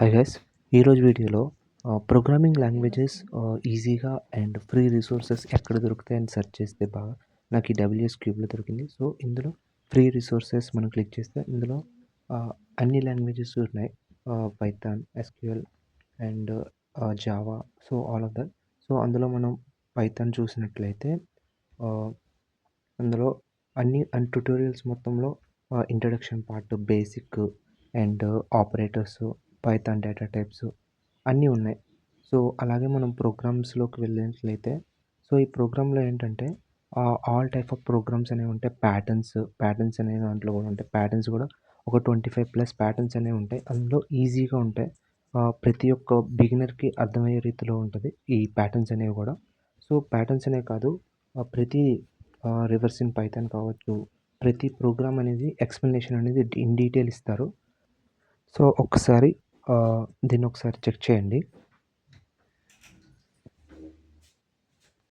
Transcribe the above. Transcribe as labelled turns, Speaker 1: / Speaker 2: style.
Speaker 1: Hi guys ఈరోజు వీడియోలో programming languages ఈజీగా అండ్ ఫ్రీ రిసోర్సెస్ ఎక్కడ దొరుకుతాయని సెర్చ్ చేస్తే బాగా నాకు ఈ డబ్ల్యూఎస్ క్యూబ్లో దొరికింది. సో ఇందులో ఫ్రీ రిసోర్సెస్ మనం క్లిక్ చేస్తే ఇందులో అన్ని లాంగ్వేజెస్ ఉన్నాయి. Python, SQL and Java. So all of that. So అందులో మనం పైథాన్ చూసినట్లయితే అందులో అన్ని ట్యుటోరియల్స్ మొత్తంలో introduction part, basic and operators, Python data types అన్నీ ఉన్నాయి. సో అలాగే మనం ప్రోగ్రామ్స్లోకి వెళ్ళినట్లయితే సో ఈ ప్రోగ్రాంలో ఏంటంటే ఆల్ టైప్ ఆఫ్ ప్రోగ్రామ్స్ అనేవి ఉంటాయి. ప్యాటర్న్స్ అనే దాంట్లో కూడా ఉంటాయి. ప్యాటర్న్స్ కూడా ఒక 25+ ప్యాటర్న్స్ అనేవి ఉంటాయి. అందులో ఈజీగా ఉంటాయి. ప్రతి ఒక్క బిగినర్కి అర్థమయ్యే రీతిలో ఉంటుంది ఈ ప్యాటర్న్స్ అనేవి కూడా. సో ప్యాటర్న్స్ అనే కాదు, ప్రతి రివర్స్ ఇన్ పైథాన్ కావచ్చు, ప్రతి ప్రోగ్రామ్ అనేది ఎక్స్ప్లెనేషన్ అనేది ఇన్ డీటెయిల్ ఇస్తారు. సో ఒకసారి దీన్ని ఒకసారి చెక్ చేయండి.